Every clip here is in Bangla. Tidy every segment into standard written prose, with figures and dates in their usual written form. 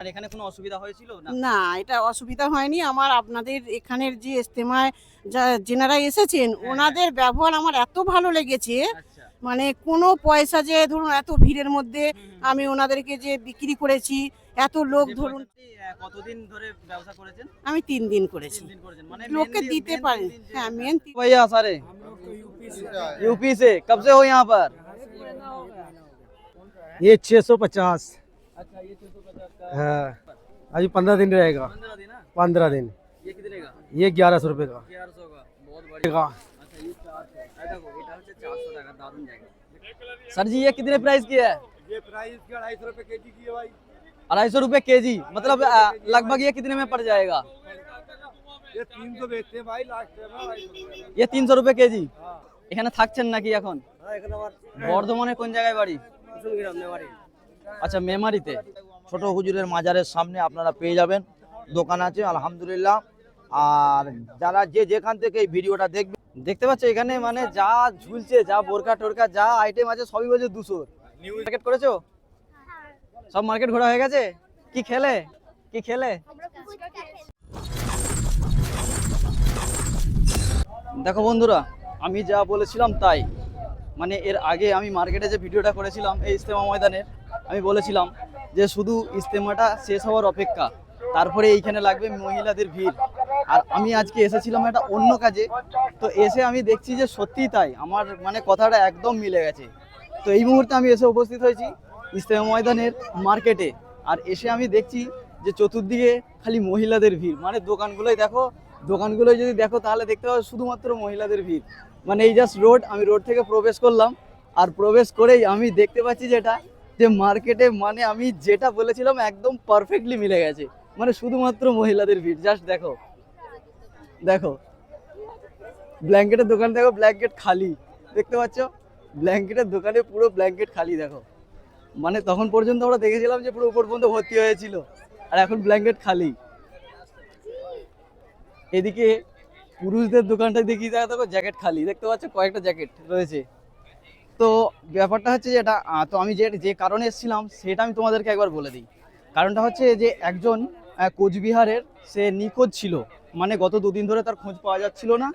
আর এখানে কোনো অসুবিধা হয়েছিল না? না, এটা অসুবিধা হয়নি। আমার আপনাদের এখানের যে ইজতেমায় যেনারা এসেছেন ওনাদের ব্যবহার আমার এত ভালো লেগেছে, আচ্ছা। মানে কোনো পয়সা যে ধরুন এত ভিড়ের মধ্যে আমি ওনাদেরকে যে বিক্রি করেছি, এত লোক ধরুন। কতদিন ধরে ব্যবসা করেছেন? আমি 3 দিন করেছি। 3 দিন করেছেন, মানে লোককে দিতে পারি। হ্যাঁ, মেন भैया सारे यूपी से कब से हो यहाँ पर? ये 650। अच्छा, ये 650 का हाँ, अभी 15 दिन रहेगा। 15 दिन ना? 15 दिन। ये कितने का? ये 1100 रुपये का। 1100 का, बहुत बढ़िया। अच्छा, ये 400 এটা হচ্ছে 400 টাকা, দারুণ জায়গা। सर जी ये कितने प्राइस की है? ये प्राइस 250 रुपये केजी की है भाई। 250 रुपए केजी, मतलब लगभग ये कितने में पड़ जाएगा? ये 300 बेचते हैं भाई लास्ट में। ये 300 रुपए केजी। এখানে থাকছেন নাকি এখন? हाँ, एक नंबर। বর্ধমানে কোন জায়গায় বাড়ি? আচ্ছা, মেমারিতে। ছোট হুজুরের মাজারের সামনে আপনারা পেয়ে যাবেন, দোকান আছে আলহামদুলিল্লাহ। আর যারা যে যেখান থেকে এই ভিডিওটা দেখবে, দেখতে পাচ্ছ এখানে মানে যা ঝুলছে, যা বোরকা টোরকা যা আইটেম আছে সবই বলছে 200। মার্কেট করেছো? সব মার্কেট ঘোরা হয়ে গেছে? কি খেলে? দেখো বন্ধুরা, আমি যা বলেছিলাম তাই। মানে এর আগে আমি মার্কেটে যে ভিডিওটা করেছিলাম এই ইজতেমা ময়দানের, আমি বলেছিলাম যে শুধু ইজতেমাটা শেষ হওয়ার অপেক্ষা, তারপরে এইখানে লাগবে মহিলাদের ভিড়। আর আমি আজকে এসেছিলাম একটা অন্য কাজে, তো এসে আমি দেখছি যে সত্যিই তাই, আমার মানে কথাটা একদম মিলে গেছে। তো এই মুহূর্তে আমি এসে উপস্থিত হয়েছি ইজতেমা ময়দানের মার্কেটে, আর এসে আমি দেখছি যে চতুর্দিকে খালি মহিলাদের ভিড়। মানে দোকানগুলোই যদি দেখো তাহলে দেখতে পাবে শুধুমাত্র মহিলাদের ভিড়। মানে এই জাস্ট রোড, আমি রোড থেকে প্রবেশ করলাম, আর প্রবেশ করেই আমি দেখতে পাচ্ছি যেটা যে মার্কেটে মানে আমি যেটা বলেছিলাম একদম পারফেক্টলি মিলে গেছে। মানে শুধুমাত্র মহিলাদের ভিড়। জাস্ট দেখো ব্ল্যাঙ্কেটের দোকান, দেখো ব্ল্যাঙ্কেট খালি, দেখতে পাচ্ছ ব্ল্যাঙ্কেটের দোকানে পুরো ব্ল্যাঙ্কেট খালি। দেখো মানে তখন পর্যন্ত আমরা দেখেছিলাম যে পুরো উপর পর্যন্ত ভর্তি হয়েছিল, আর এখন ব্ল্যাঙ্কেট খালি। এদিকে পুরুষদের দোকানটা দেখি, দেখো জ্যাকেট খালি, দেখতে পাচ্ছ কয়েকটা জ্যাকেট রয়েছে। তো ব্যাপারটা হচ্ছে যেটা, তো আমি যে কারণে এসেছিলাম সেটা আমি তোমাদেরকে একবার বলে দিই। কারণটা হচ্ছে যে একজন কোচবিহারের সে নিখোঁজ ছিল, মানে গত 2 দিন ধরে তার খোঁজ পাওয়া যাচ্ছিল না।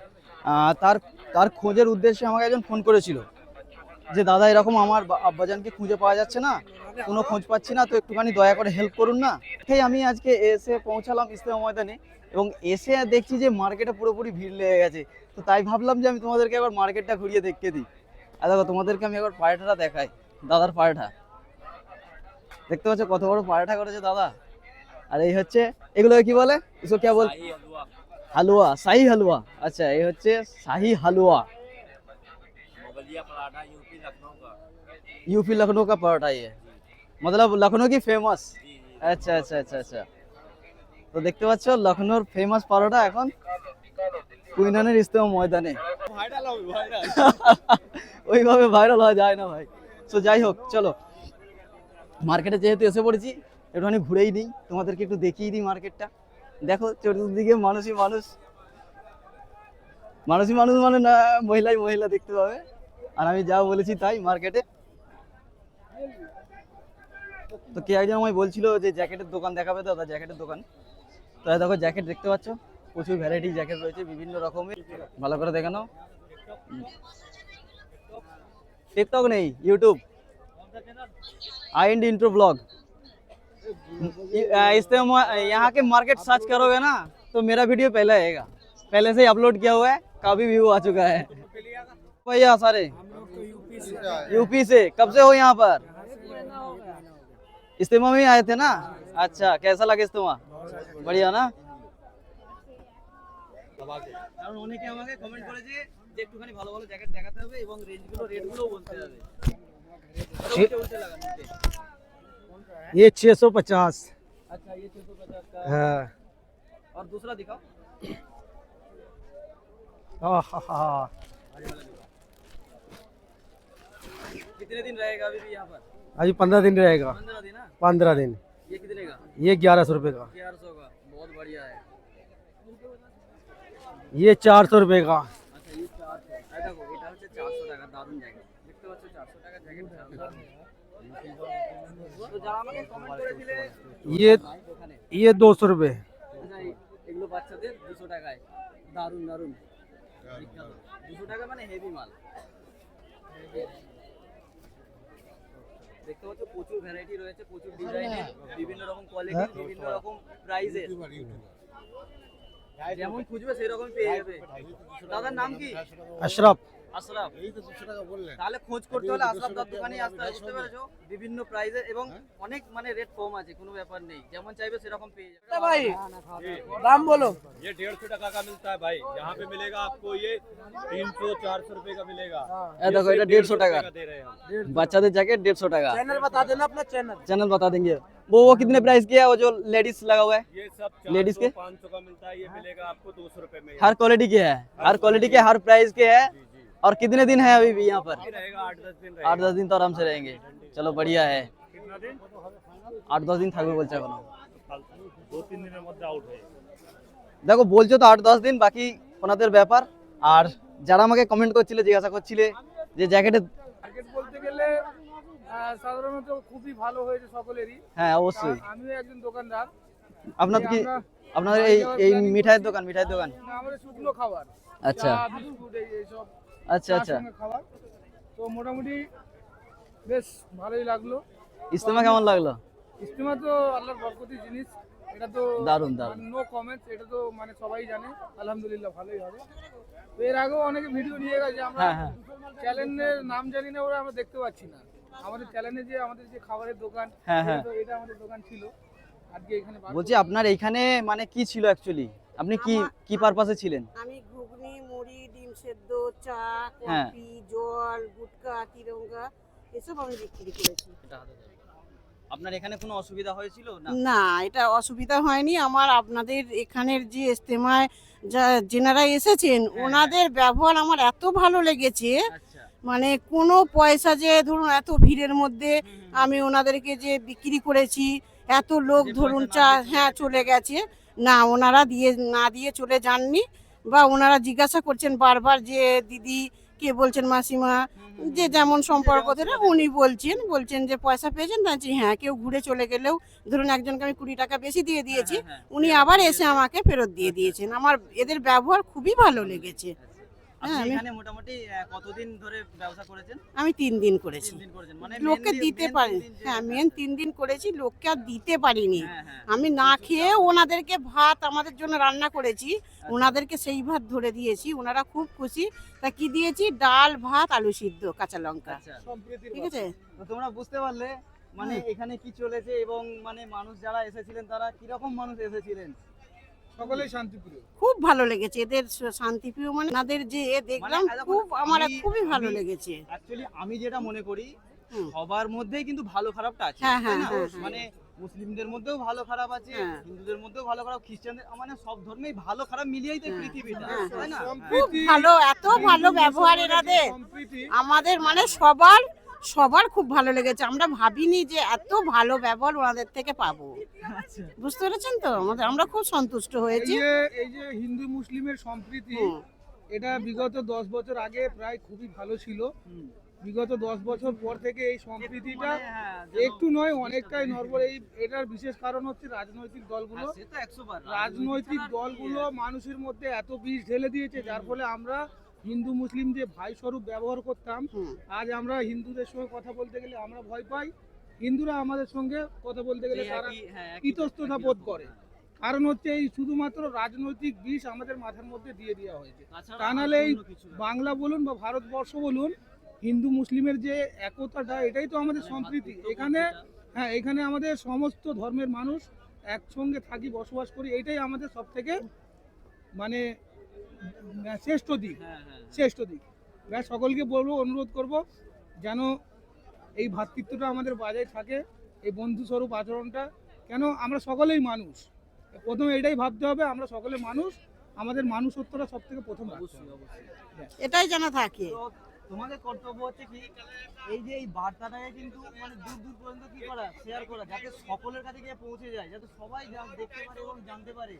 তার খোঁজের উদ্দেশ্যে আমাকে একজন ফোন করেছিল যে দাদা এরকম আমার আব্বাজানকে খুঁজে পাওয়া যাচ্ছে না, কোনো খোঁজ পাচ্ছি না, তো একটুখানি দয়া করে হেল্প করুন না। তাই আমি আজকে এসে পৌঁছালাম ইজতেমা ময়দানে, এবং এসে দেখছি যে মার্কেটে পুরোপুরি ভিড় লেগে গেছে। তো তাই ভাবলাম যে আমি তোমাদেরকে একবার মার্কেটটা ঘুরিয়ে দেখতে দিই। আর দেখো তোমাদেরকে আমি একবার পায়রাটা দেখাই, দাদার পায়রাটা দেখতে পাচ্ছ কত বড় পায়রাটা করেছে দাদা। আর এই হচ্ছে, এগুলো কি বলে, इसको क्या बोल, হালুয়া, শাহী হালুয়া। আচ্ছা, এই হচ্ছে শাহী হালুয়া, यूपी लखनऊ का पराठा ये, मतलब लखनऊ की फेमस। अच्छा अच्छा अच्छा अच्छा, তো দেখতে পাচ্ছ লখনউর ফেমাস পরোটা এখন কুইনানের ইজতেমা ময়দানে। ওইভাবে ভাইরাল হওয়া যায় না ভাই। তো যাই হোক, চলো মার্কেটে যেহেতু এসে পড়েছি একটুখানি ঘুরেই নিই, তোমাদেরকে একটু দেখিয়ে দিই মার্কেটটা। দেখো চতুর্দিকে মানুষই মানুষ মানে না, মহিলা দেখতে পাবে। আর আমি যা বলেছি তাই মার্কেটে। তো কে একজন আমায় বলছিল যে জ্যাকেটের দোকান দেখাবে, দাদা জ্যাকেটের দোকান। তো দেখো জ্যাকেট দেখতে পাচ্ছ, প্রচুর ভ্যারাইটি জ্যাকেট রয়েছে বিভিন্ন রকমের। ভালো করে দেখে নাও। টিকটক নেই, YouTube I and intro blog. इस्तेमाल यहाँ के मार्केट सर्च करोगे ना तो मेरा वीडियो पहले आएगा, पहले से ही अपलोड किया हुआ है, काफी व्यू आ चुका है। भैया सारे यूपी से कब से हो यहाँ पर? इस्तेमा में आए थे ना? अच्छा, कैसा लगा इस्तेमा? बढ़िया ना? কারণ অনেকে আমাকে কমেন্ট করেছে যে একটুখানি ভালো ভালো জ্যাকেট দেখাতে হবে এবং রেটগুলো বলতে হবে। ये 650। अच्छा, ये 650 का। हाँ। और दूसरा दिखाओ। कितने दिन रहेगा अभी भी यहाँ पर? अभी 15 दिन रहेगा। 15 दिन ना? 15 दिन। ये कितने का? ये 1100 रुपये का। 1100 का, बहुत बढ़िया है। ये 400 रुपये का। আচ্ছা, এই 400, দেখো এটা হচ্ছে 400 টাকা, দারুণ জ্যাকেট। দেখতে পাচ্ছ 400 টাকা জ্যাকেট। তো তো যারা আমাকে কমেন্ট করেছিলে ये ওখানে ये 200 रुपए আচ্ছা, এগুলো বাচ্চাদের 200 টাকায়, দারুন দারুন, 200 টাকা মানে হেভি মাল। দেখতে পাচ্ছ প্রচুর ভ্যারাইটি রয়েছে, প্রচুর ডিজাইনের, বিভিন্ন রকম কোয়ালিটি, বিভিন্ন রকম প্রাইসের, যেমন খুঁজবে সেরকম পেয়ে যাবে। দাদার নাম কি? अशरफ আশরাফ। তাহলে খোঁজ করতে হলে আশরাফ দার দোকানে আসতে হবে, বুঝতে পেরেছো? বিভিন্ন প্রাইসে এবং অনেক মানে রেট কম আছে, কোনো ব্যাপার নেই, যেমন চাইবে সেরকম পেয়ে যাবে। भाई दाम बोलो। ये 150 टका का मिलता है भाई, यहाँ पे मिलेगा आपको ये 300-400 रुपए का मिलेगा। এই দেখো এটা 150 টাকা, दे रहे हैं हम। বাচ্চাদের জ্যাকেট 150 টাকা। चैनल बता देना अपना चैनल। चैनल बता देंगे। वो कितने प्राइस की है, वो जो लेडीज लगा हुआ है? ये सब लेडीज के 500 का मिलता है, ये मिलेगा आपको 200 रुपए में। हर क्वालिटी के है, हर क्वालिटी के, हर प्राइस के है। और कितने दिन है अभी भी यहाँ पर? ये रहेगा 8-10 दिन 8-10 दिन तो आराम से रहेंगे। चलो बढ़िया है, कितना दिन? 8-10 दिन থাকবে বলছে এখনো। 2-3 দিনের মধ্যে আউট হয়ে যাবে। দেখো বলছো তো 8-10 দিন, বাকি ওনাদের ব্যাপার। আর যারা আমাকে কমেন্ট করছিলে, জিজ্ঞাসা করছিলে যে জ্যাকেটে, মার্কেট বলতে গেলে সাধারণত খুবই ভালো হয়েছে সকলেরই। হ্যাঁ অবশ্যই। আমিও একজন দোকানদার। আপনার কি, আপনাদের এই মিঠাইয়ের দোকান? মিঠাইয়ের দোকান, আমাদের শুকনো খাবার, আচ্ছা চা, বিস্কুট, এইসব আচ্ছা চার আচ্ছা। সঙ্গে খাবার। তো মোটামুটি বেশ ভালোই লাগলো। ইজতেমা কেমন লাগলো? ইজতেমা তো আল্লাহর বরকতি জিনিস, এটা তো দারুণ দারুণ। নো কমেন্টস, এটা তো মানে সবাই জানে। আলহামদুলিল্লাহ ভালোই হবে। তো এর আগেও অনেকে ভিডিও নিয়ে গেছে, আমরা হ্যাঁ হ্যাঁ চ্যানেলের নাম জানি না, ওরা আমরা দেখতে পাচ্ছি না। আমাদের চ্যানেলে যে আমাদের যে খাবারের দোকান, হ্যাঁ হ্যাঁ। তো এটা আমাদের দোকান ছিল, আজকে এখানে বার বলছি আপনার এইখানে মানে কি ছিল অ্যাকচুয়ালি, আপনি কি কি পারপাসে ছিলেন? আমি ঘুগনি, মুড়ি, ডিম সেদ্ধ, চা, হ্যাঁ। কফি, জল, গুটকা, তিরঙ্গা এসব আমি বিক্রি করেছি। আপনার এখানে কোনো অসুবিধা হয়েছিল না? না, এটা অসুবিধা হয়নি আমার। আপনাদের এখানের যে ইজতেমায় যেনারা এসেছেন ওনাদের ব্যবহার আমার এত ভালো লেগেছে, আচ্ছা মানে কোনো পয়সা যে ধরুন এত ভিড়ের মধ্যে আমি ওনাদেরকে যে বিক্রি করেছি, এত লোক যে ধরুন পয়সা না দিয়ে হ্যাঁ চলে গেছে, না ওনারা না দিয়ে চলে যাননি। বা ওনারা জিজ্ঞাসা করছেন বারবার যে দিদি কে বলছেন, মাসিমা, যে যেমন সম্পর্ক ধরে উনি বলছেন যে পয়সা পেয়েছেন, বলছি হ্যাঁ। কেউ ঘুরে চলে গেলেও ধরুন একজনকে আমি 20 টাকা বেশি দিয়ে দিয়েছি, হ্যাঁ, হ্যাঁ। উনি আবার এসে আমাকে ফেরত দিয়ে দিয়েছেন। আমার এদের ব্যবহার খুবই ভালো লেগেছে। আপনি হ্যাঁ, এখানে মোটামুটি কতদিন ধরে ব্যবসা করেছেন? আমি 3 দিন করেছি। 3 দিন করেছেন, মানে লোককে দিতে পারি, হ্যাঁ মেন 3 দিন করেছি, লোককে আর দিতে পারিনি। আমি না খেয়ে ওনাদেরকে ভাত আমাদের জন্য রান্না করেছি, ওনাদেরকে সেই ভাত ধরে দিয়েছি, ওনারা খুব খুশি। তা কি দিয়েছি, ডাল, ভাত, আলু সিদ্ধ, কাঁচা লঙ্কা, আচ্ছা সম্প্রীতির ঠিক আছে। তো তোমরা বুঝতে পারলে মানে এখানে কি চলেছে এবং মানে মানুষ যারা এসেছিলেন তারা কিরকম মানুষ এসেছিলেন। সকলেই শান্তিপ্রিয়। খুব ভালো লেগেছে এদের শান্তিপ্রিয়, মানে ওনাদের যে দেখলাম মানে খুব আমার আমি- খুবই ভালো আমি- লেগেছে। অ্যাকচুয়ালি আমি যেটা মনে করি হুম। সবার মধ্যেই কিন্তু ভালো খারাপটা আছে, হ্যাঁ, তাই না? হ্যাঁ, হ্যাঁ, মানে মুসলিমদের মধ্যেও ভালো খারাপ আছে, হ্যাঁ। হিন্দুদের মধ্যেও ভালো খারাপ, খ্রিস্টানদের, মানে সব ধর্মেই ভালো খারাপ মিলিয়েই তো এই হ্যাঁ, পৃথিবীটা, হ্যাঁ, তাই না? খুব ভালো, এত ভালো ব্যবহার এনাদের সম্প্রীতি আমাদের, মানে সবার খুব ভালো লেগেছে। আমরা ভাবিনি যে এত ভালো ব্যবহার ওনাদের থেকে পাবো, আচ্ছা বুঝতে পেরেছেন তো। আমরা খুব সন্তুষ্ট হয়েছি। এই যে হিন্দু মুসলিমের সম্প্রীতি, হুম। এটা বিগত 10 বছর আগে প্রায় খুবই ভালো ছিল। হুম। বিগত 10 বছর পর থেকে এই সম্প্রীতিটা মানে, হ্যাঁ, যেন- একটু নয় অনেকটাই নড়বড়। এটার বিশেষ কারণ হচ্ছে রাজনৈতিক দলগুলো। সে তো 100 বার রাজনৈতিক দলগুলো মানুষের মধ্যে এত বিষ ঢেলে দিয়েছে, যার ফলে আমরা হিন্দু মুসলিম যে ভাই স্বরূপ ব্যবহার করতাম, হুম। আজ আমরা হিন্দুদের সঙ্গে কথা বলতে গেলে আমরা ভয় পাই, হিন্দুরা আমাদের সঙ্গে কথা বলতে গেলে তারা ইতস্ততা বোধ করে। কারণ হচ্ছে এই শুধুমাত্র রাজনৈতিক বিষ আমাদের মাথার মধ্যে দিয়ে দেওয়া হয়েছে। তা নাহলে এই বাংলা বলুন বা ভারতবর্ষ বলুন, হিন্দু মুসলিমের যে একতাটা, এটাই তো আমাদের সম্প্রীতি। এখানে আমাদের সমস্ত ধর্মের মানুষ একসঙ্গে থাকি, বসবাস করি, এটাই আমাদের সব থেকে মানে শ্রেষ্ঠ দিক। সকলকে বলবো, অনুরোধ করব যেন এই ভ্রাতৃত্বটা আমাদের বজায় থাকে, এই বন্ধু স্বরূপ আচরণটা। কেন আমরা সকলেই মানুষ, প্রথমে এটাই ভাবতে হবে, আমরা সকলে মানুষ, আমাদের মানুষত্বটা সব থেকে প্রথম রাখতে হবে। এটাই যেন থাকে। তো তোমাদের কর্তব্য হচ্ছে কি, এই যে এই বার্তাটাকে কিন্তু মানে দূর দূর পর্যন্ত কি করা, শেয়ার করা, যাতে সকলের কাছে গিয়ে পৌঁছে যায়, যাতে সবাই দেখতে পারে এবং জানতে পারে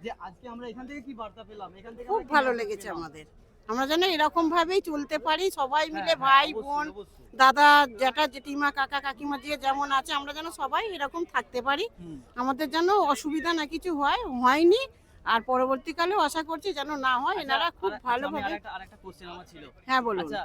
যে আজকে আমরা এখান থেকে কি বার্তা পেলাম, এখান থেকে খুব আমরা কি ভালো message লেগেছে পেলাম। আমাদের। আমরা যেন এরকম ভাবেই চলতে পারি, সবাই মিলে হ্যাঁ, ভাই অবশ্যই, বোন অবশ্যই। দাদা জ্যাঠা জেঠিমা কাকা কাকিমা যে যেমন আছে আমরা যেন সবাই এরকম থাকতে পারি। হুম। আমাদের যেন অসুবিধা না কিছু হয়নি, আর পরবর্তীকালেও আশা করছি যেন না হয়। এনারা খুব আচ্ছা, আমি ভালোভাবে। আরেকটা কোশ্চেন আমার ছিল। হ্যাঁ বলুন। আচ্ছা,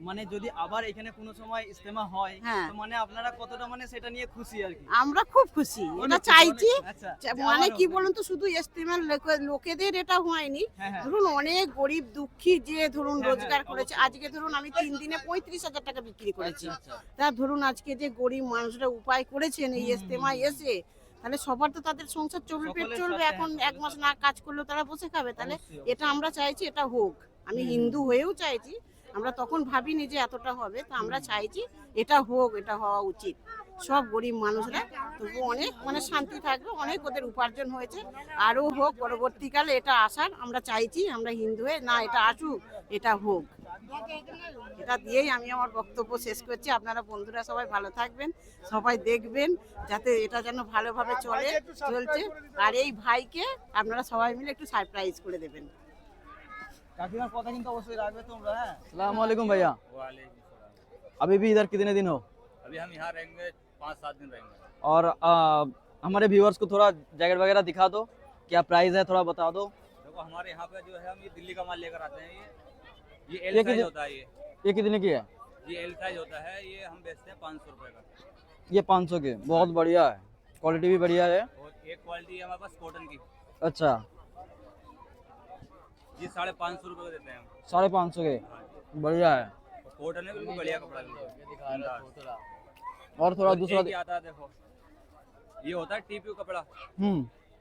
মানে যদি আবার এখানে কোনো সময় ইজতেমা হয়, হ্যাঁ। তো মানে আপনারা কতটা মানে সেটা নিয়ে খুশি আর কি? আমরা খুব খুশি, অনেক এটা খুশি, চাইছি। অনেক। আচ্ছা, মানে আমারও। কি বলুন তো, শুধু ইজতেমার লোকেদের এটা হয়নি। হ্যাঁ, হ্যাঁ। ধরুন অনেক গরিব দুঃখী যে ধরুন হ্যাঁ, রোজগার হ্যাঁ, করেছে, অবশ্যই। আজকে ধরুন আমি 3 দিনে 35,000 টাকা বিক্রি করেছি। আচ্ছা, আচ্ছা। তা ধরুন আজকে যে গরিব মানুষরা উপায় করেছেন এই ইজতেমায় এসে, তাহলে সবার তো তাদের সংসার চলবে, পেট সকলের চলবে। সাথে, এখন হ্যাঁ, এক মাস না কাজ করলেও তারা বসে খাবে, তাহলে অবশ্যই, এটা আমরা চাইছি এটা হোক। আমি হিন্দু হয়েও চাইছি, আমরা তখন ভাবিনি যে এতটা হবে, তো আমরা চাইছি এটা হোক, এটা হওয়া উচিত। সব গরিব মানুষরা তবু অনেক মানে শান্তি থাকবে, অনেক ওদের উপার্জন হয়েছে, আরও হোক পরবর্তীকালে এটা আসার আমরা চাইছি। আমরা হিন্দু হয়ে না, এটা আসুক, এটা হোক। এটা দিয়েই আমি আমার বক্তব্য শেষ করছি। আপনারা বন্ধুরা সবাই ভালো থাকবেন, সবাই দেখবেন যাতে এটা যেন ভালোভাবে চলছে। আর এই ভাইকে আপনারা সবাই মিলে একটু সারপ্রাইজ করে দেবেন। কাকিমার কথা কিন্তু অবশ্যই রাখবে তোমরা। হ্যাঁ, আসসালামু আলাইকুম भैया। वालेकुम सलाम। अभी भी इधर कितने दिन हो? अभी हम यहाँ रहेंगे 5-7 दिन रहेंगे। और हमारे व्यूअर्स को थोड़ा जैकेट वगैरह दिखा दो, क्या प्राइस है थोड़ा बता दो। देखो हमारे यहाँ पे जो है हम ये दिल्ली का माल लेकर आते हैं। ये ये एल साइज कितने- होता है। ये कितने की है? ये एल साइज होता है। ये हम बेचते हैं 500 रुपये का। ये 500 के, बहुत बढ़िया है, क्वालिटी भी बढ़िया है। और एक क्वालिटी है हमारे पास कॉटन की, अच्छा, ये 550 रुपये का देते हैं हम। 550 के, बढ़िया है। कॉटन है, बिल्कुल बढ़िया कपड़ा है। और थोड़ा दूसरा एक ही आता है, देखो ये होता है टीपी कपड़ा।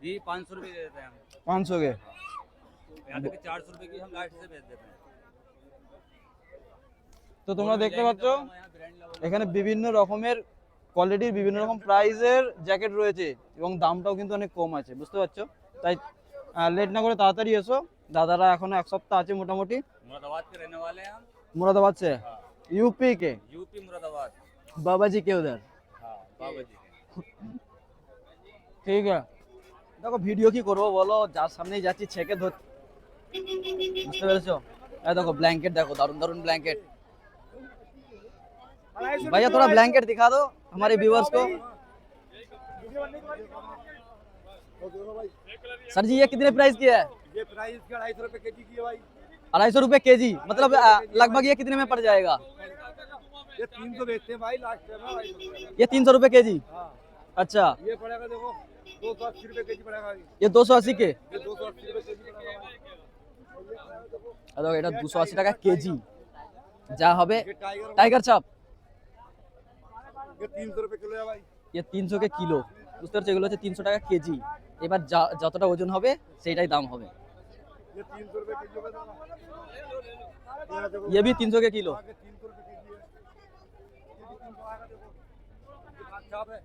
ये 500 रुपये के देते हैं हम। 500 के। यहाँ तक 400 रुपये की हम लाइट से बेच देते हैं। তো তোমরা দেখতে পাচ্ছ हमारे यहाँ ब्रांड लेवल এখানে বিভিন্ন রকমের কোয়ালিটির বিভিন্ন রকম প্রাইসের জ্যাকেট রয়েছে এবং দামটাও কিন্তু অনেক কম আছে, বুঝতে পারছো? তাই লেট না করে তাড়াতাড়ি এসো। দাদারা এখনো এক সপ্তাহ আছে মোটামুটি। मुरादाबाद के रहने वाले हैं हम। मुरादाबाद से, यूपी के, यूपी मुरादाबाद। बाबा जी के उधर। हाँ बाबा जी के। ঠিক আছে, দেখো ভিডিও কি করবো বলো, যার সামনেই যাচ্ছি ছেকে ধর, বুঝতে পেরেছো? এই দেখো ব্ল্যাঙ্কেট, দেখো দারুন দারুন ব্ল্যাঙ্কেट। भैया थोड़ा ब्लैंकेट दिखा दो हमारे व्यूअर्स को। सर जी ये कितने प्राइस की है? ये प्राइस 250 रुपए केजी की है भाई। 250 रुपए केजी, मतलब लगभग ये कितने में पड़ जाएगा? ये 300 बेचते हैं भाई लास्ट में भाई। ये 300 रुपए केजी। हाँ, अच्छा, ये पड़ेगा देखो 280 रुपए केजी पड़ेगा ये 280 के। ये 280 रुपए केजी पड़ेगा भाई। দেখো এটা 280 টাকা কেজি যা হবে। ये टाइगर টাইগার চাপ ये 300 रुपए किलो है भाई। ये 300 के किलो, বুঝতে পারছো? এগুলো হচ্ছে 300 টাকা কেজি। এবার যতটা ওজন হবে সেইটাই দাম হবে। ये 300 रुपए किलो का देगा। ये देखो ये भी 300 के किलो। आगे 300 रुपए केजी है। ये भी 300 आएगा देखो। ये अच्छा है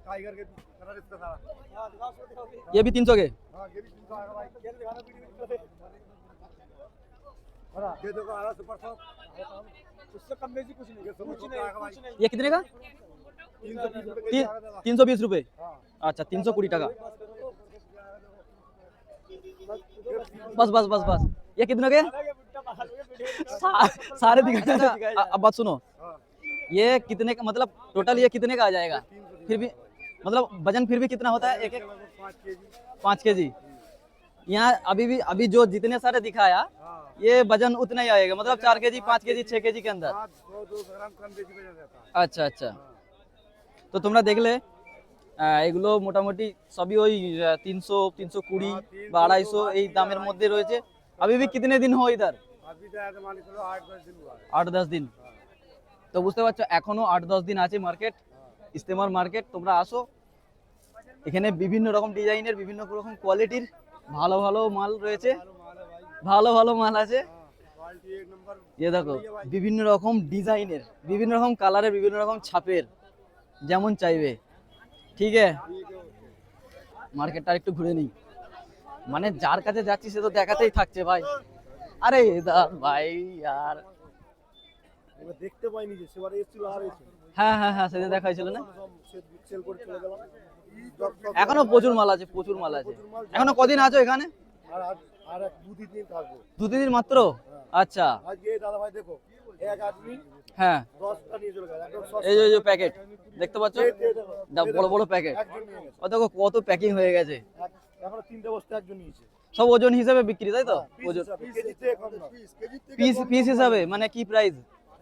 टाइगर के कलर इसका सारा। हां दिखाओ दिखाओ। ये भी 300 के। हां ये भी 300 आएगा भाई। ये दिखाना वीडियो में। बड़ा ये देखो आरा सुपर शॉप। उससे कम में जी कुछ नहीं। ये कुछ नहीं आएगा भाई। ये कितने का? 320 रुपए केजी आएगा देगा। 320 रुपए। हां अच्छा, 320 টাকা। बस बस बस बस। ये कितने के? सारे दिखाए ना। अब बात सुनो, हां ये कितने का, मतलब टोटल ये कितने का आ जाएगा? फिर भी मतलब वजन फिर भी कितना होता है? एक एक 5 केजी। 5 केजी। यहाँ अभी जो जितने सारे दिखाया हां ये वजन उतना ही आएगा, मतलब 4 केजी 5 केजी 6 केजी के अंदर। 2 ग्राम कम बेची बेचा जाता है। আচ্ছা আচ্ছা, তো তোমরা দেখলে এগুলো মোটামুটি সবই ওই 300 320 বা 250 এই দামের মধ্যে রয়েছে। अभी भी कितने दिन हो इधर? अभी तो ऐसे मान के चलो 8-10 दिन हुआ है। 8-10 দিন। তো বুঝতে পারছো এখনো 8-10 দিন আছে মার্কেট, ইস্তেমার মার্কেট। তোমরা আসো, এখানে বিভিন্ন রকম ডিজাইনের বিভিন্ন রকম কোয়ালিটির ভালো ভালো মাল রয়েছে, ভালো ভালো মাল আছে। क्वालिटी एक नंबर। ये देखो বিভিন্ন রকম ডিজাইনের, বিভিন্ন রকম কালারের, বিভিন্ন রকম ছাপের, যেমন চাইবে। ঠিক আছে, মার্কেটটা একটু ঘুরে নিই। মানে যার কাছে যাচ্ছি সে তো দেখাতেই থাকছে ভাই। আরে ভাই আর এবার দেখতে পাইনি যে সেবারে এসেছিল আর এসেছিল। হ্যাঁ হ্যাঁ হ্যাঁ, সেটা দেখাইছিল না। সব সেল করে চলে গেলাম। এখনো প্রচুর মাল আছে, প্রচুর মাল আছে। এখনো কদিন আছো এখানে? আর আর এক 2-3 দিন থাকবো। 2-3 দিন মাত্র? আচ্ছা आज ये दादा भाई देखो एक आदमी হ্যাঁ 10টা নিয়ে চলে গেল একদম সস্তা এই যে প্যাকেট দেখতে পাচ্ছ বড় বড় প্যাকেট একজন নিয়ে গেছে ও দেখো কত প্যাকিং হয়ে গেছে এখন 3টে বস্তা একজন নিয়েছে সব ওজন হিসাবে বিক্রি তাই তো ওজন কেজিতে কম না পিস পিস হিসাবে মানে কি প্রাইস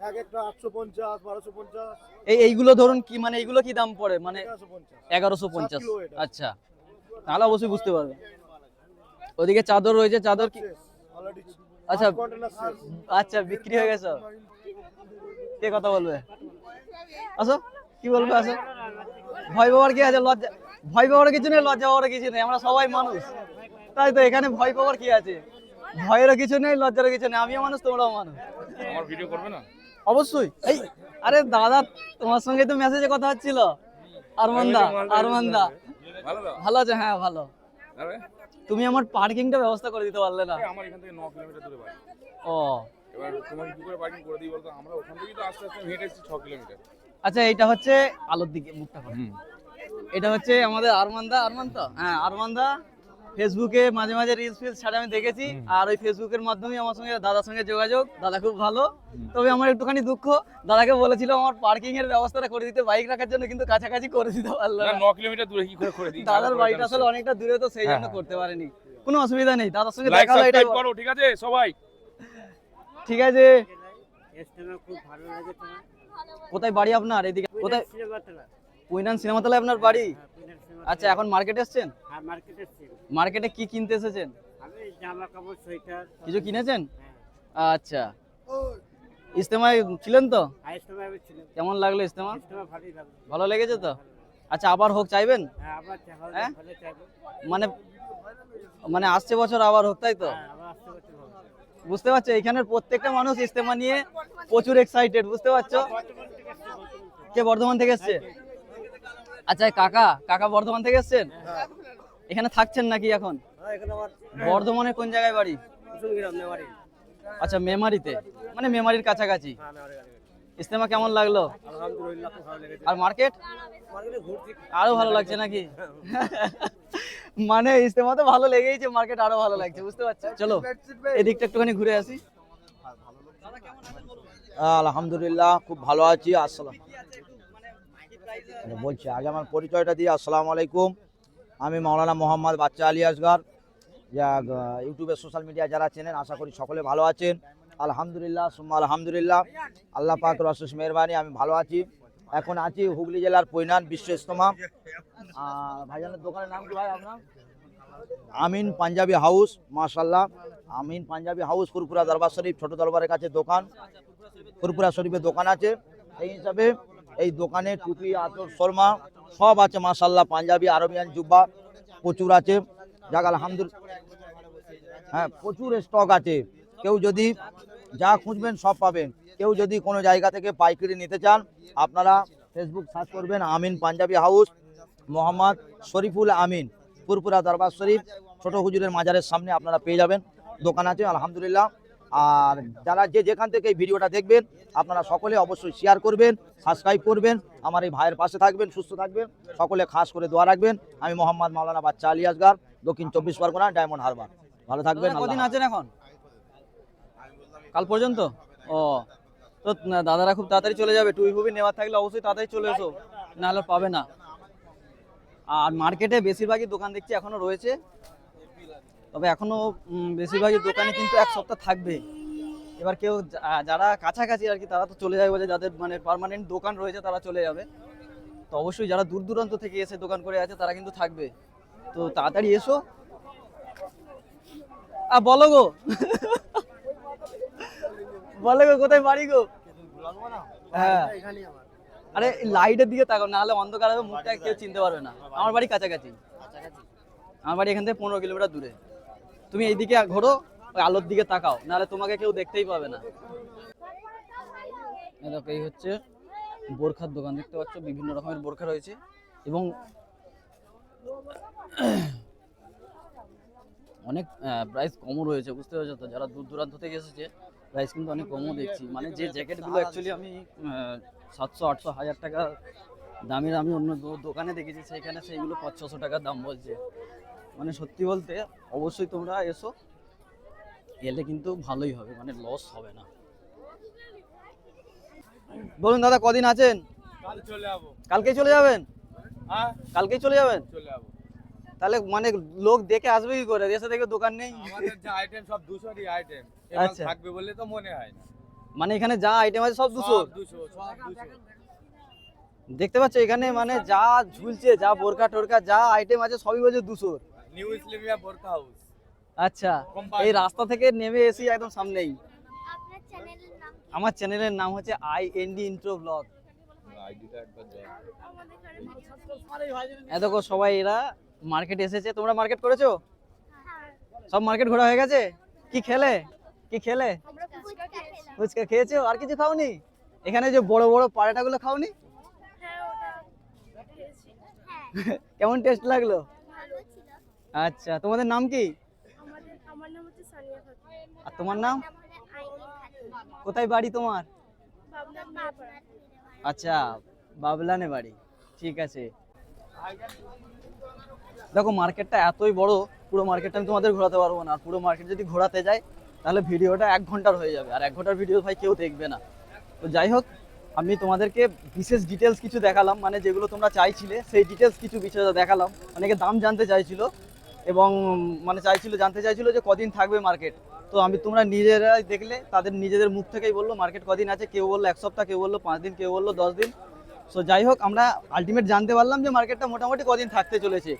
এক একটা 850 1250 এইগুলো ধরুন কি মানে এইগুলো কি দাম পড়ে মানে 1150 1150 কিলো এটা। আচ্ছা তাহলে অবশ্যই বুঝতে পারবে ওদিকে চাদর রয়েছে চাদর কি অলরেডি আচ্ছা কন্টেনার শেষ আচ্ছা বিক্রি হয়ে গেছে কে কথা বলবে আসো কি বলবে আসো ভয় পাওয়ার কি আছে লজ্জা ভয় পাওয়ার কিছু নেই লজ্জা পাওয়ার কিছু নেই আমরা সবাই মানুষ তাই তো এখানে ভয় পাওয়ার কি আছে ভয়েরও কিছু নেই লজ্জারও কিছু নেই আমিও মানুষ তোমরাও মানুষ আমার ভিডিও করবে না অবশ্যই এই আরে দাদা তোমার সঙ্গে তো মেসেজে কথা হচ্ছিল আরমানদা ভালো তো ভালো আছে হ্যাঁ ভালো আরে তুমি আমার পার্কিংটা ব্যবস্থা করে দিতে পারলে না আমার এখান থেকে 9 কিলোমিটার দূরে বাড়ি ও এবার তোমাকে কি করে পার্কিং করে দিই বলতো আমরা ওখান থেকেই তো আস্তে আস্তে হেঁটে এসেছি 6 কিলোমিটার আচ্ছা এটা হচ্ছে আলোর দিকে মুখটা করো এটা হচ্ছে আমাদের আরমান তো হ্যাঁ আরমানদা ফেসবুকে মাঝে মাঝে রিলস ফিলস ছাড়ে আমি দেখেছি আর ওই ফেসবুকের মাধ্যমে আমার সঙ্গে দাদার সঙ্গে যোগাযোগ দাদা খুব ভালো তবে আমার একটুখানি দুঃখ দাদাকে বলেছিল আমার পার্কিং এর ব্যবস্থাটা করে দিতে বাইক রাখার জন্য কিন্তু কাছাকাছি করে দিতে পারলো না না 9 কিলোমিটার দূরে কি করে দিই দাদার বাড়িটা আসলে অনেকটা দূরে তো সেই জন্য করতে পারেনি কোনো অসুবিধা নেই দাদার সঙ্গে লাইক দেখা হলো এটাই সাবস্ক্রাইব করো ঠিক আছে সবাই ঠিক আছে খুব ভালো লাগে তোমার কোথায় বাড়ি আপনার এদিকে কোথায় সিনেমাতলা কুইনান সিনেমাতলায় আপনার বাড়ি পিনার সিনেমা আচ্ছা এখন মার্কেটে এসেছেন আর মার্কেটে ছিল মার্কেটে কি কিনতে এসেছেন আমি জামা কাপড় সোয়েটার কিছু কিনেছেন হ্যাঁ আচ্ছা ইজতেমায় ছিলেন তো হাই সময় আমি ছিলাম কেমন লাগলো ইজতেমা ইজতেমা ভালোই লাগলো ভালো লেগেছে তো আচ্ছা আবার হোক চাইবেন হ্যাঁ আবার চাইবো হ্যাঁ? ভালো চাইবো মানে মানে আসছে বছর আবার হোক তাই তো হ্যাঁ আবার আসতে করতে হবে বুঝতে পারছো এখানের প্রত্যেকটা মানুষ ইজতেমা নিয়ে প্রচুর এক্সাইটেড বুঝতে পারছো কে বর্ধমান থেকে এসছে আচ্ছা এই কাকা বর্ধমান থেকে এসছেন এখানে থাকছেন নাকি এখন বর্ধমানের কোন জায়গায় বাড়ি আচ্ছা মেমারিতে মানে মেমারির কাছাকাছি ইজতেমা কেমন লাগলো আলহামদুলিল্লাহ খুব ভালো লেগেছে আর মার্কেট মার্কেটে ঘুরছি আরো ভালো লাগছে নাকি মানে ইজতেমা তো ভালো লেগেইছে মার্কেট আরো ভালো লাগছে বুঝতে পারছো চলো এদিকটা একটুখানি ঘুরে আসি আলহামদুলিল্লাহ খুব ভালো আছি আসসালাম বলছি আগে আমার পরিচয়টা দিয়ে আসসালামু আলাইকুম আমি মাওলানা মোহাম্মদ বাচ্চা আলী আসগর যা ইউটিউবে সোশ্যাল মিডিয়া যারা চেনেন আশা করি সকলে ভালো আছেন আলহামদুলিল্লাহ সুম্মা আলহামদুলিল্লাহ আল্লাহ পাক রসুস মেহরবানি আমি ভালো আছি এখন আছি হুগলি জেলার পৈনান বিশ্ব ইজতেমা ভাইজানের দোকানের নাম কি ভাই আপনার আমিন পাঞ্জাবি হাউস মাশাল্লাহ আমিন পাঞ্জাবি হাউস ফুরপুরা দরবার শরীফ ছোট দরবারের কাছে দোকান ফুরপুরা শরীফের দোকান আছে সেই হিসাবে এই দোকানে টুপি আতর শর্মা সব আছে মাশাল্লাহ পাঞ্জাবি আরবিয়ান জুব্বা প্রচুর আছে যাক আলহামদুলিল্লাহ হ্যাঁ প্রচুর স্টক আছে কেউ যদি যা খুঁজবেন সব পাবেন কেউ যদি কোনো জায়গা থেকে পাইকারি নিতে চান আপনারা ফেসবুক সার্চ করবেন আমিন পাঞ্জাবি হাউস মোহাম্মদ শরীফুল আমিন ফুরপুরা দরবার শরীফ ছোট হুজুরের মাজারের সামনে আপনারা পেয়ে যাবেন দোকান আছে আলহামদুলিল্লাহ আর যারা যেখান থেকে এই ভিডিওটা দেখবেন আপনারা সকলে অবশ্যই শেয়ার করবেন সাবস্ক্রাইব করবেন আমার এই ভাইয়ের পাশে থাকবেন সুস্থ থাকবেন সকলে খাস করে দোয়া রাখবেন আমি মোহাম্মদ মাওলানা বাচ্চা আলী আসগর দক্ষিণ 24 পরগনা ডায়মন্ড হারবার ভালো থাকবেন কদিন আছেন এখন কাল পর্যন্ত ও তো দাদারা খুব তাড়াতাড়ি চলে যাবে টুই ফুবি নেওয়ার থাকলে অবশ্যই তাড়াতাড়ি চলে এসো নাহলে পাবে না আর মার্কেটে বেশিরভাগই দোকান দেখছি এখনো রয়েছে তবে এখনো বেশিরভাগই দোকানে কিন্তু এক সপ্তাহ থাকবে এবার কেউ যারা কাছাকাছি আর কি তারা তো চলে যাবে যাদের মানে পার্মানেন্ট দোকান রয়েছে তারা চলে যাবে তো অবশ্যই যারা দূর দূরান্ত থেকে এসে দোকান করে আছে তারা কিন্তু থাকবে তো তাড়াতাড়ি এসো বলো গো বলো গো কোথায় বাড়ি গো হ্যাঁ আরে লাইটের দিকে তাকাও নাহলে অন্ধকার হবে মুখটা কেউ চিনতে পারবে না আমার বাড়ি কাছাকাছি আমার বাড়ি এখান থেকে 15 কিলোমিটার দূরে তুমি এইদিকে ঘোরো ওই আলোর দিকে তাকাও নাহলে তোমাকে কেউ দেখতেই পাবে না দেখো এই হচ্ছে বোরখার দোকান দেখতে পাচ্ছ বিভিন্ন রকমের বোরখা রয়েছে এবং অনেক প্রাইস কমও রয়েছে বুঝতে পারছো তো যারা দূর দূরান্ত থেকে এসেছে প্রাইস কিন্তু অনেক কমও দেখছি মানে যে জ্যাকেটগুলো অ্যাকচুয়ালি আমি 700-800 হাজার টাকা দামের আমি অন্য দোকানে দেখেছি সেইখানে সেইগুলো 500-600 টাকার দাম বলছে মানে সত্যি বলতে অবশ্যই তোমরা এসো এলে কিন্তু ভালোই হবে, মানে লস হবে না। বলুন দাদা, কদিন আছেন? कल चले आबो। কালকেই চলে যাবেন? हाँ কালকেই চলে যাবেন? चले आबो। তাহলে মানে লোক দেখে আসবে কি করে, এসে দেখবে দোকান নেই? আমাদের যা আইটেম সব 200 আইটেম আচ্ছা। থাকবে বলে তো মনে হয় না। মানে এখানে যা আইটেম আছে সব 200? সব 200 সব 200। দেখতে পাচ্ছ এখানে মানে যা ঝুলছে, যা বোরকা টোরকা যা আইটেম আছে সবই বলছে 200। নিউ ইসলামিয়া বোরকা হাউস। আচ্ছা, Company। এই রাস্তা থেকে নেমে এসে একদম সামনেই। আপনার চ্যানেলের নাম কি? আমার চ্যানেলের নাম হচ্ছে IND ইন্ট্রো ব্লগ। আইডিটা একবার দাও। আমাদের ঘরে দেখো সবাই এরা মার্কেট এসেছে। তোমরা মার্কেট করেছো? হ্যাঁ, সব মার্কেট ঘোরা হয়ে গেছে? কি খেলে? কি খেলে? আমরা ফুচকা খেলাম। ফুচকা খেয়েছো? আর কিছু খাওনি? এখানে যে বড় বড় পারাটাগুলো খাওনি? হ্যাঁ, ওটা খেয়েছি। হ্যাঁ, কেমন টেস্ট লাগলো? ভালো ছিল। আচ্ছা, তোমাদের নাম কি? আমার নাম হচ্ছে সানিয়া খাতুন। আর তোমার নাম? নাম হলো আইরিন খাতুন। কোথায় বাড়ি তোমার? বাবলা পাপড়া। আচ্ছা, বাবলানে বাড়ি। ঠিক আছে। দেখো মার্কেটটা এতই বড়, পুরো মার্কেটটা আমি তোমাদের ঘোরাতে পারবো না। আর পুরো মার্কেট যদি ঘোরাতে যাই তাহলে ভিডিওটা 1 ঘন্টার হয়ে যাবে, আর 1 ঘন্টার ভিডিও ভাই কেউ দেখবে না। তো যাই হোক, আমি তোমাদেরকে বিশেষ ডিটেলস কিছু দেখালাম, মানে যেগুলো তোমরা চাইছিলে সেই ডিটেলস কিছু বিষয় দেখালাম। অনেকে দাম জানতে চাইছিল এবং মানে জানতে চাইছিল যে কদিন থাকবে মার্কেট। তো তোমরা নিজেরাই দেখলে, তাদের নিজেদের মুখ থেকেই বললো মার্কেট কদিন আছে। কেউ বললো 1 সপ্তাহ, কেউ বললো 5 দিন, কেউ বললো 10 দিন। সো যাই হোক, আমরা আলটিমেট জানতে পারলাম যে মার্কেটটা মোটামুটি কদিন থাকতে চলেছে।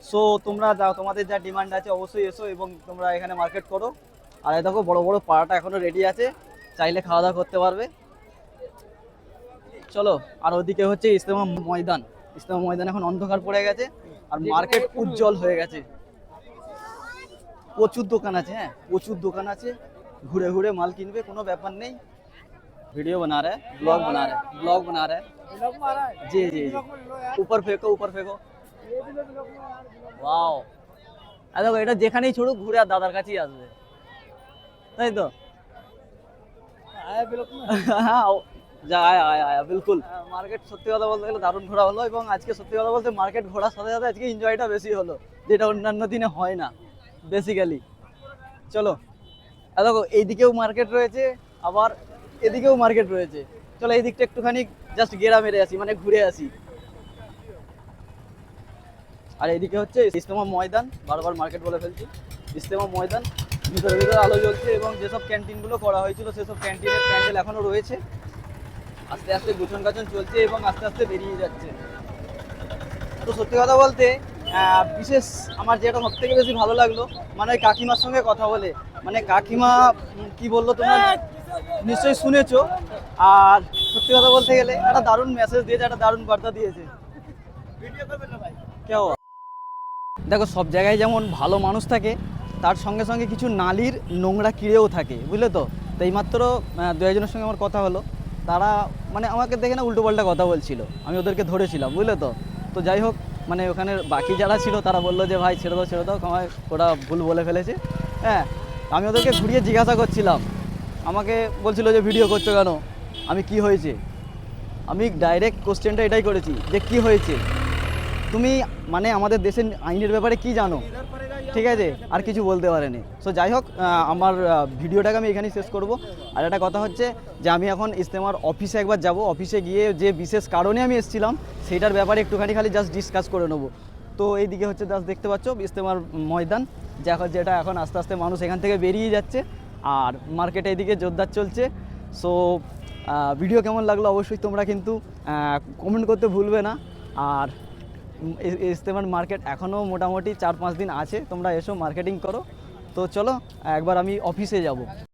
সো তোমরা তোমাদের যা ডিমান্ড আছে অবশ্যই এসো এবং তোমরা এখানে মার্কেট করো। আর এই দেখো বড় বড় পাড়াটা এখনো রেডি আছে, চাইলে খাওয়া দাওয়া করতে পারবে। চলো। আর ওদিকে হচ্ছে ইজতেমা ময়দান। ইজতেমা ময়দান এখন অন্ধকার পড়ে গেছে আর মার্কেট উজ্জ্বল হয়ে গেছে। প্রচুর দোকান আছে, হ্যাঁ প্রচুর দোকান আছে, ঘুরে ঘুরে মাল কিনবে, কোনো ব্যাপার নেই। वीडियो बना रहा है, ब्लॉग बना रहा है। जी जी जी। ऊपर फेंको। वाओ, দেখো এটা যেখানেই ছড়ুক ঘুরে আর দাদার কাছেই আসবে, তাই তো? হ্যাঁ, যা আয়া বিলকুল। মার্কেট সত্যি কথা বলতে গেলে দারুণ ঘোরা হলো, এবং আজকে সত্যি কথা বলতে মার্কেট ঘোরার সাথে সাথে আজকে এনজয়টা বেশি হলো, যেটা অন্যান্য দিনে হয় না বেসিক্যালি। চলো, দেখো এইদিকেও মার্কেট রয়েছে, আবার এদিকেও মার্কেট রয়েছে। চলো এই দিকটা একটুখানি জাস্ট গেরা মেরে আসি, মানে ঘুরে আসি। আর এইদিকে হচ্ছে ইজতেমা ময়দান, বারবার মার্কেট বলে ফেলছি, ইজতেমা ময়দান। ভিতরে আলো জ্বলছে এবং যেসব ক্যান্টিনগুলো করা হয়েছিল সেসব ক্যান্টিনের প্যান্ডেল এখনও রয়েছে। আস্তে আস্তে গুছন গাছন চলছে এবং আস্তে আস্তে বেরিয়ে যাচ্ছে। তো সত্যি কথা বলতে বিশেষ আমার যেটা সব থেকে বেশি ভালো লাগলো, মানে ওই কাকিমার সঙ্গে কথা বলে, মানে কাকিমা কি বললো তোমরা নিশ্চয়ই শুনেছো। আর সত্যি কথা বলতে গেলে একটা দারুণ মেসেজ দিয়েছে, একটা দারুণ বার্তা দিয়েছে। কেউ দেখো সব জায়গায় যেমন ভালো মানুষ থাকে, তার সঙ্গে সঙ্গে কিছু নালির নোংরা কিড়েও থাকে, বুঝলে তো? তো এইমাত্র 2 জনের সঙ্গে আমার কথা হলো, তারা মানে আমাকে দেখে না উল্টোপাল্টা কথা বলছিল, আমি ওদেরকে ধরেছিলাম, বুঝলে তো? তো যাই হোক, মানে ওখানে বাকি যারা ছিল তারা বললো যে ভাই ছেড়ে দাও আমায়, ওরা ভুল বলে ফেলেছে। হ্যাঁ, আমি ওদেরকে ঘুরিয়ে জিজ্ঞাসা করছিলাম, আমাকে বলছিল যে ভিডিও করছো কেন, আমি কি হয়েছে? আমি ডাইরেক্ট কোশ্চেনটা এটাই করেছি যে কি হয়েছে, তুমি মানে আমাদের দেশের আইনের ব্যাপারে কি জানো, ঠিক আছে? আর কিছু বলতে পারেনি। সো যাই হোক, আমার ভিডিওটাকে আমি এখানেই শেষ করব। আর একটা কথা হচ্ছে যে আমি এখন ইজতেমার অফিসে একবার যাব, অফিসে গিয়ে যে বিশেষ কারণে আমি এসেছিলাম সেইটার ব্যাপারে একটুখানি খালি জাস্ট ডিসকাস করে নেবো। তো এইদিকে হচ্ছে জাস্ট দেখতে পাচ্ছ ইজতেমার ময়দান, যেটা এখন আস্তে আস্তে মানুষ এখান থেকে বেরিয়ে যাচ্ছে, আর মার্কেটে এদিকে জোরদার চলছে। সো ভিডিও কেমন লাগলো অবশ্যই তোমরা কিন্তু কমেন্ট করতে ভুলবে না। আর ইজতেমার মার্কেট এখনও মোটামুটি 4-5 দিন আছে, তোমরা এসো মার্কেটিং করো। তো চলো একবার আমি অফিসে যাব।